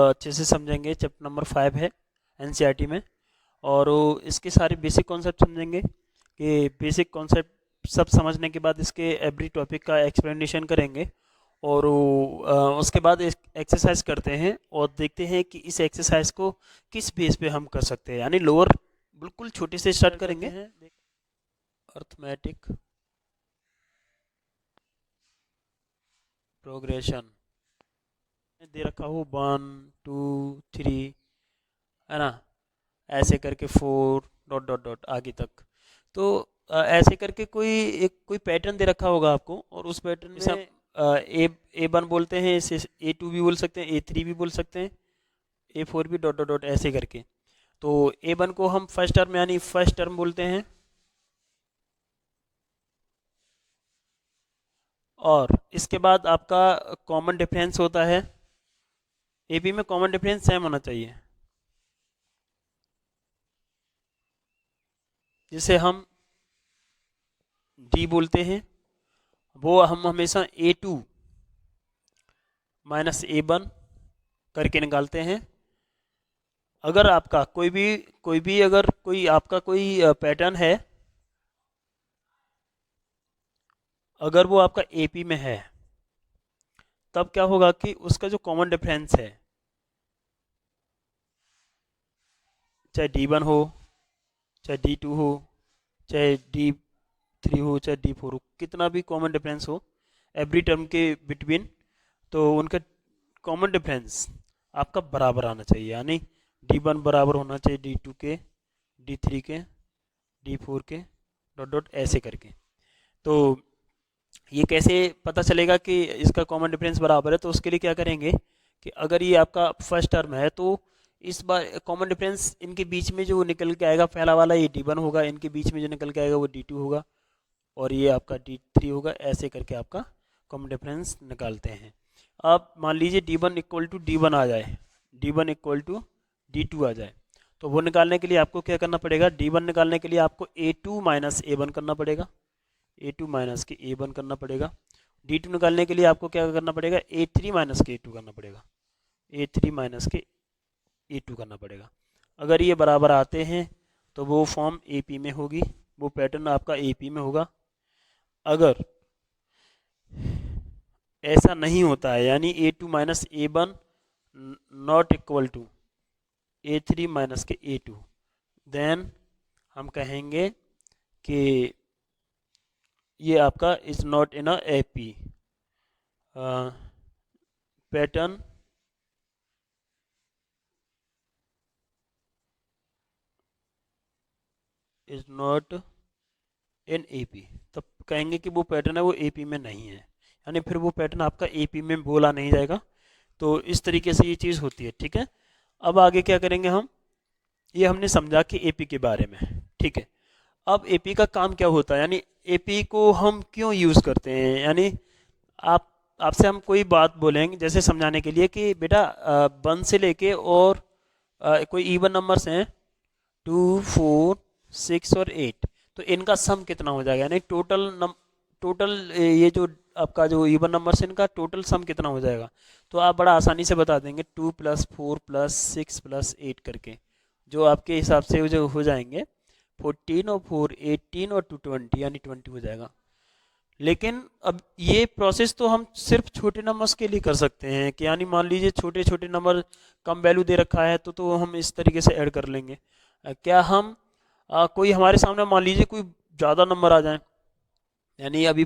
अच्छे से समझेंगे। चैप्टर नंबर 5 है एनसीईआरटी में, और वो इसके सारे बेसिक कॉन्सेप्ट समझेंगे कि बेसिक कॉन्सेप्ट सब समझने के बाद इसके एवरी टॉपिक का एक्सप्लेनेशन करेंगे। और उसके बाद एक्सरसाइज करते हैं और देखते हैं कि इस एक्सरसाइज को किस बेस पे हम कर सकते हैं, यानी लोअर बिल्कुल छोटे से स्टार्ट करेंगे। अर्थमेटिक प्रोग्रेशन दे रखा हो 1 2 3, है ना, ऐसे करके 4 डॉट डॉट डॉट आगे तक। तो ऐसे करके कोई पैटर्न दे रखा होगा आपको, और उस पैटर्न में A1 बोलते हैं, इसे A2 भी बोल सकते हैं, A3 भी बोल सकते हैं, A4 भी डॉट डॉट डॉट ऐसे करके। तो A1 को हम फर्स्ट टर्म यानी फर्स्ट टर्म बोलते हैं, और इसके बाद आपका कॉमन डिफरेंस होता है। AP में कॉमन डिफरेंस सेम होना चाहिए, जिसे हम D बोलते हैं, वो हम हमेशा A2 माइनस A1 करके निकालते हैं। अगर आपका कोई आपका कोई पैटर्न है, अगर वो आपका AP में है, तब क्या होगा कि उसका जो कॉमन डिफरेंस है, चाहे D1 हो, चाहे D2 हो, चाहे D3 हो, चाहे D4 हो, कितना भी कॉमन डिफरेंस हो एवरी टर्म के बिटवीन, तो उनका कॉमन डिफरेंस आपका बराबर आना चाहिए, यानी D1 बराबर होना चाहिए D2 के, D3 के, D4 के, डॉट डॉट ऐसे करके। तो ये कैसे पता चलेगा कि इसका कॉमन डिफरेंस बराबर है? तो उसके लिए क्या करेंगे कि अगर ये आपका फर्स्ट टर्म है, तो इस बार कॉमन डिफरेंस इनके बीच में जो निकल के आएगा, पहला वाला ये D1 होगा, इनके बीच में जो निकल के आएगा वो D2 होगा, और ये आपका D3 होगा। ऐसे करके आपका कॉमन डिफरेंस निकालते हैं। अब मान लीजिए D1 इक्वल टू D1 आ जाए, D1 इक्वल टू D2 आ जाए, तो वो निकालने के लिए आपको क्या करना पड़ेगा? D1 निकालने के लिए आपको A2 माइनस A1 करना पड़ेगा, A2 माइनस के A1 करना पड़ेगा। D2 निकालने के लिए आपको क्या करना पड़ेगा? A3 माइनस के A2 करना पड़ेगा, A3 माइनस के A2 करना पड़ेगा। अगर ये बराबर आते हैं तो वो फॉर्म AP में होगी, वो पैटर्न आपका AP में होगा। अगर ऐसा नहीं होता है, यानी A2 minus A1 not equal to A3 minus के A2, देन हम कहेंगे कि ये आपका is not in a AP pattern is not in AP। तब कहेंगे कि वो पैटर्न है वो AP में नहीं है, यानी फिर वो पैटर्न आपका AP में बोला नहीं जाएगा। तो इस तरीके से ये चीज़ होती है, ठीक है। अब आगे क्या करेंगे हम, ये हमने समझा कि AP के बारे में, ठीक है। अब AP का काम क्या होता है, यानी AP को हम क्यों यूज़ करते हैं, यानी आप आपसे हम कोई बात बोलेंगे जैसे समझाने के लिए कि बेटा 1 से लेके और कोई इवन नंबर्स हैं 2 4 6 और 8, तो इनका सम कितना हो जाएगा, यानी टोटल ये जो आपका जो इवन नंबर्स है इनका टोटल सम कितना हो जाएगा। तो आप बड़ा आसानी से बता देंगे 2 + 4 + 6 + 8 करके, जो आपके हिसाब से जो हो जाएंगे 14 और 4 18 और 2 20, यानी 20 हो जाएगा। लेकिन अब ये प्रोसेस तो हम सिर्फ छोटे नंबर्स के लिए कर सकते हैं कि यानी मान लीजिए छोटे छोटे नंबर कम वैल्यू दे रखा है, तो हम इस तरीके से ऐड कर लेंगे। क्या हम कोई हमारे सामने मान लीजिए कोई ज़्यादा नंबर आ जाए, यानी अभी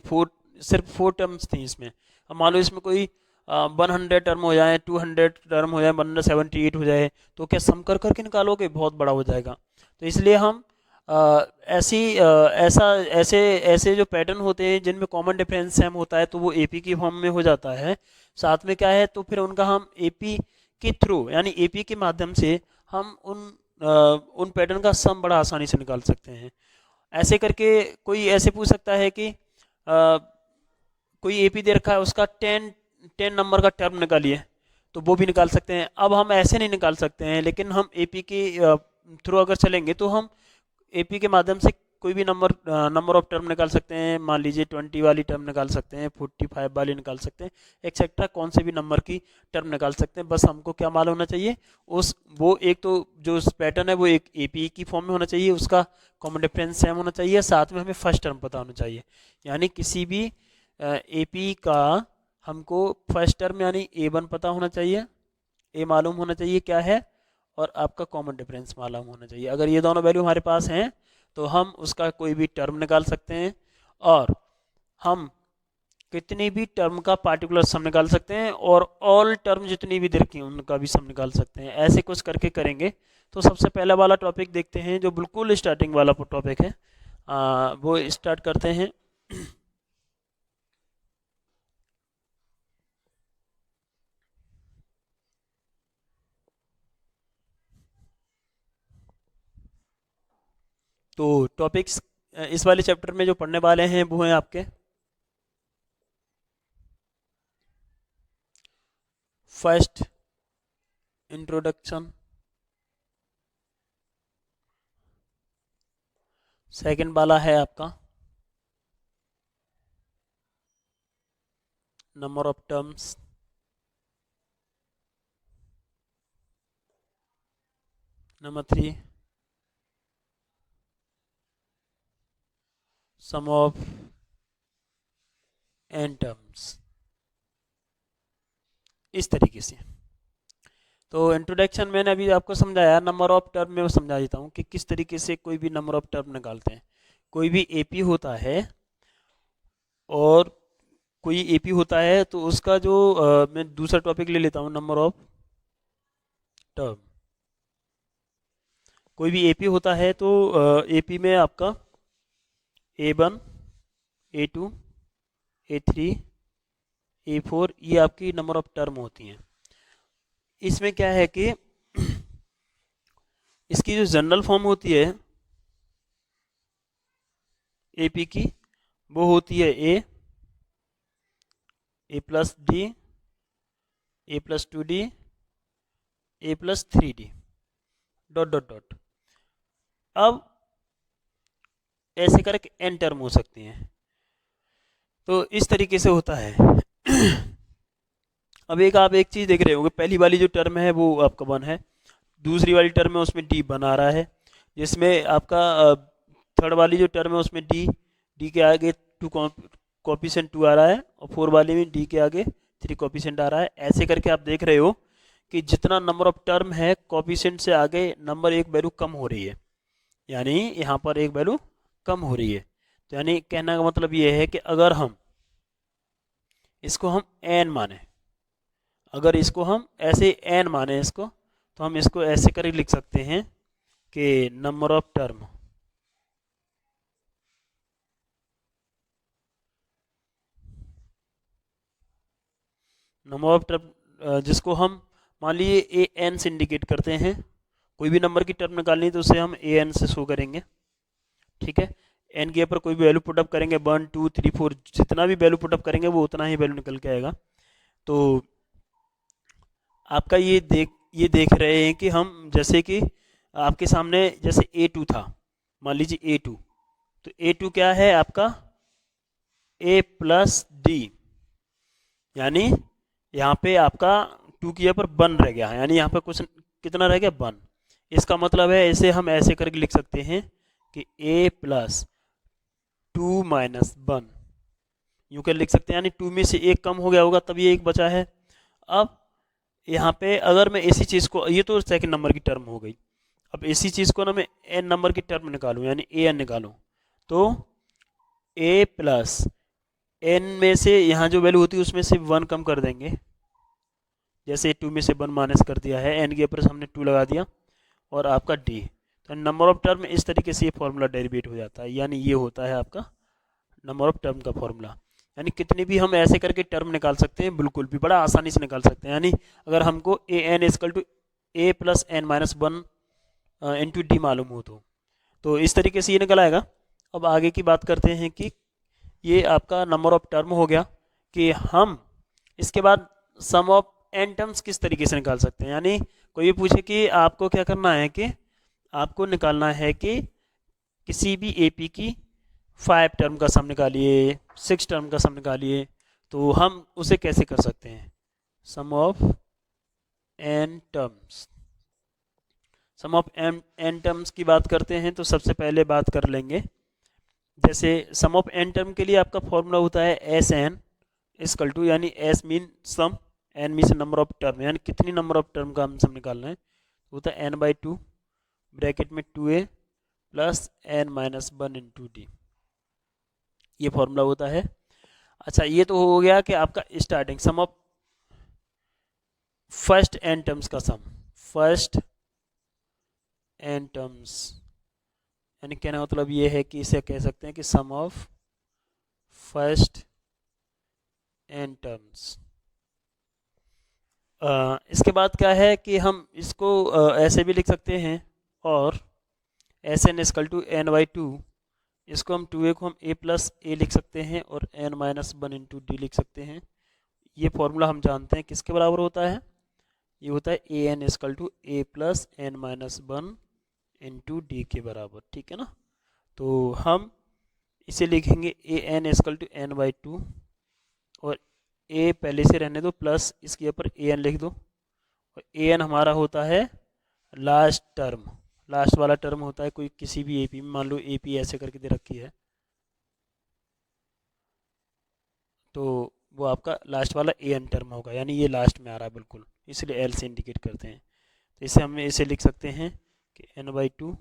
सिर्फ 4 टर्म्स थी इसमें, अब मान लो इसमें कोई 100 टर्म हो जाए, 200 टर्म हो जाए, 178 हो जाए, तो क्या सम कर करके निकालोगे? बहुत बड़ा हो जाएगा। तो इसलिए हम ऐसी ऐसा ऐसे ऐसे जो पैटर्न होते हैं जिनमें कॉमन डिफरेंस सेम होता है, तो वो AP की फॉर्म में हो जाता है। साथ में क्या है, तो फिर उनका हम AP के थ्रू यानी AP के माध्यम से हम उन पैटर्न का सम बड़ा आसानी से निकाल सकते हैं। ऐसे करके कोई ऐसे पूछ सकता है कि कोई AP दे रखा है, उसका 10 नंबर का टर्म निकालिए, तो वो भी निकाल सकते हैं। अब हम ऐसे नहीं निकाल सकते हैं, लेकिन हम AP के थ्रू अगर चलेंगे तो हम AP के माध्यम से कोई भी नंबर ऑफ टर्म निकाल सकते हैं। मान लीजिए 20 वाली टर्म निकाल सकते हैं, 45 वाली निकाल सकते हैं, एक्सेट्रा कौन से भी नंबर की टर्म निकाल सकते हैं। बस हमको क्या मालूम होना चाहिए, उस वो एक तो जो पैटर्न है वो एक एपी की फॉर्म में होना चाहिए, उसका कॉमन डिफरेंस सेम होना चाहिए, साथ में हमें फर्स्ट टर्म पता होना चाहिए। यानी किसी भी एपी का हमको फर्स्ट टर्म यानी A1 पता होना चाहिए, ए मालूम होना चाहिए क्या है, और आपका कॉमन डिफरेंस मालूम होना चाहिए। अगर ये दोनों वैल्यू हमारे पास हैं तो हम उसका कोई भी टर्म निकाल सकते हैं, और हम कितनी भी टर्म का पार्टिकुलर सम निकाल सकते हैं, और ऑल टर्म जितनी भी दे रखी हैं उनका भी सम निकाल सकते हैं। ऐसे कुछ करके करेंगे। तो सबसे पहला वाला टॉपिक देखते हैं, जो बिल्कुल स्टार्टिंग वाला टॉपिक है, वो स्टार्ट करते हैं। तो टॉपिक्स इस वाले चैप्टर में जो पढ़ने वाले हैं वो हैं आपके फर्स्ट इंट्रोडक्शन, सेकंड वाला है आपका number of terms, number 3 sum of N terms. इस तरीके से। तो इंट्रोडक्शन मैंने अभी आपको समझाया, नंबर ऑफ टर्म में समझा देता हूँ कि किस तरीके से कोई भी नंबर ऑफ टर्म निकालते हैं। कोई भी एपी होता है, और कोई एपी होता है तो उसका जो मैं दूसरा टॉपिक ले लेता हूँ, नंबर ऑफ टर्म। कोई भी एपी होता है तो एपी में आपका A1, A2, A3, A4 ये आपकी नंबर ऑफ टर्म होती हैं। इसमें क्या है कि इसकी जो जनरल फॉर्म होती है एपी की, वो होती है a plus d, a plus 2D, a plus 3D, dot dot dot. अब ऐसे करके एन टर्म हो सकती हैं। तो इस तरीके से होता है। अब आप एक चीज़ देख रहे होंगे, पहली वाली जो टर्म है वो आपका 1 है, दूसरी वाली टर्म है उसमें डी बना रहा है, जिसमें आपका थर्ड वाली जो टर्म है उसमें डी के आगे 2 कॉपिशेंट 2 आ रहा है, और 4 वाली में डी के आगे 3 कॉपिशेंट आ रहा है। ऐसे करके आप देख रहे हो कि जितना नंबर ऑफ टर्म है कॉपिशेंट से आगे नंबर एक वैल्यू कम हो रही है, यानी यहाँ पर एक वैल्यू कम हो रही है। तो यानी कहने का मतलब ये है कि अगर हम इसको हम एन माने, अगर इसको हम ऐसे एन माने इसको, तो हम इसको ऐसे कर लिख सकते हैं कि नंबर ऑफ टर्म जिसको हम मान लीजिए ए एन से इंडिकेट करते हैं। कोई भी नंबर की टर्म निकालनी तो उसे हम ए एन से शो करेंगे, ठीक है। एन के ऊपर कोई भी वैल्यू पुटअप करेंगे, 1 2 3 4 जितना भी वैल्यू पुटअप करेंगे वो उतना ही वैल्यू निकल के आएगा। तो आपका ये देख रहे हैं कि हम जैसे कि आपके सामने जैसे A2 था, मान लीजिए A2, तो A2 क्या है आपका A प्लस डी, यानी यहाँ पे आपका 2 की जगह पर 1 रह गया है, यानी यहाँ पे कुछ कितना रह गया 1। इसका मतलब है इसे हम ऐसे करके लिख सकते हैं कि A प्लस 2 माइनस 1, यूँ कर लिख सकते हैं, यानी 2 में से 1 कम हो गया होगा तब ये 1 बचा है। अब यहाँ पे अगर मैं इसी चीज़ को, ये तो सेकंड नंबर की टर्म हो गई, अब इसी चीज़ को ना मैं एन नंबर की टर्म निकालूं, यानी ए एन निकालूं, तो ए प्लस एन में से यहाँ जो वैल्यू होती है उसमें से 1 कम कर देंगे, जैसे 2 में से 1 माइनस कर दिया है, एन के ऊपर हमने 2 लगा दिया, और आपका डी। तो नंबर ऑफ टर्म इस तरीके से ये फॉर्मूला डेरिवेट हो जाता है, यानी ये होता है आपका नंबर ऑफ टर्म का फॉर्मूला। यानी कितनी भी हम ऐसे करके टर्म निकाल सकते हैं, बिल्कुल भी बड़ा आसानी से निकाल सकते हैं। यानी अगर हमको a n equal to A plus N minus 1 into d मालूम हो तो इस तरीके से ये निकल आएगा। अब आगे की बात करते हैं कि ये आपका नंबर ऑफ टर्म हो गया, कि हम इसके बाद सम ऑफ एन टर्म्स किस तरीके से निकाल सकते हैं। यानी कोई ये पूछे कि आपको क्या करना है, कि आपको निकालना है कि किसी भी एपी की 5 टर्म का सम निकालिए, 6 टर्म का सम निकालिए, तो हम उसे कैसे कर सकते हैं? Sum of N terms. Sum of N terms की बात करते हैं तो सबसे पहले बात कर लेंगे, जैसे सम ऑफ एन टर्म के लिए आपका फॉर्मूला होता है एस एन इजकल टू, यानी S mean sum, N mean number of term, यानी कितनी नंबर ऑफ टर्म का हम सम निकालना है, होता है एन बाई टू, ब्रैकेट में 2a plus N minus 1 into D, ये फॉर्मूला होता है। अच्छा, ये तो हो गया कि आपका starting sum of first N terms का सम, फर्स्ट एन टर्म्स, यानी कहने का मतलब ये है कि इसे कह सकते हैं कि सम ऑफ फर्स्ट एन टर्म्स। इसके बाद क्या है कि हम इसको ऐसे भी लिख सकते हैं, और S N equal to N by two, इसको हम 2a को हम a प्लस ए लिख सकते हैं और n माइनस 1 इंटू डी लिख सकते हैं। ये फॉर्मूला हम जानते हैं किसके बराबर होता है, ये होता है a n equal to A plus N minus 1 into d के बराबर, ठीक है ना। तो हम इसे लिखेंगे a n equal to N by two, और ए पहले से रहने दो, प्लस इसके ऊपर ए एन लिख दो, और ए एन हमारा होता है लास्ट टर्म, लास्ट वाला टर्म होता है कोई किसी भी एपी में, मान लो एपी ऐसे करके दे रखी है, तो वो आपका लास्ट वाला ए एन टर्म होगा, यानी ये लास्ट में आ रहा है बिल्कुल, इसलिए एल से इंडिकेट करते हैं। तो इसे हम इसे लिख सकते हैं कि N by two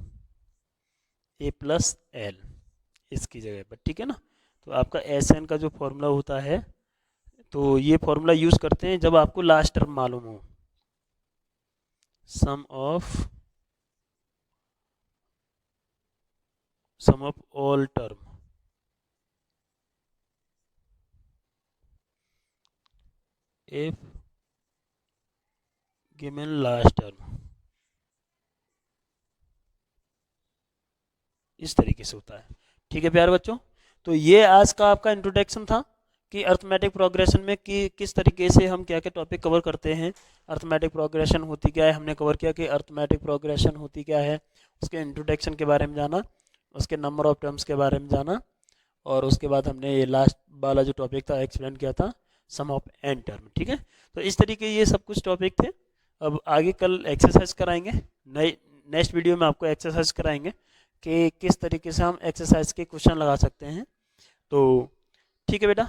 A plus L इसकी जगह पर, ठीक है ना। तो आपका एस एन का जो फॉर्मूला होता है, तो ये फॉर्मूला यूज़ करते हैं जब आपको लास्ट टर्म मालूम हो, sum of all term if given last term, इस तरीके से होता है। ठीक है प्यारे बच्चों, तो ये आज का आपका इंट्रोडक्शन था कि अर्थमेटिक प्रोग्रेशन में कि किस तरीके से हम क्या क्या टॉपिक कवर करते हैं। अर्थमेटिक प्रोग्रेशन होती क्या है हमने कवर किया, कि अर्थमेटिक प्रोग्रेशन होती क्या है, उसके इंट्रोडक्शन के बारे में जाना, उसके नंबर ऑफ टर्म्स के बारे में जाना, और उसके बाद हमने ये लास्ट वाला जो टॉपिक था एक्सप्लेन किया था, सम ऑफ एन टर्म। ठीक है, तो इस तरीके ये सब कुछ टॉपिक थे। अब आगे कल एक्सरसाइज कराएंगे, नई नेक्स्ट वीडियो में आपको एक्सरसाइज कराएंगे कि किस तरीके से हम एक्सरसाइज के क्वेश्चन लगा सकते हैं। तो ठीक है बेटा।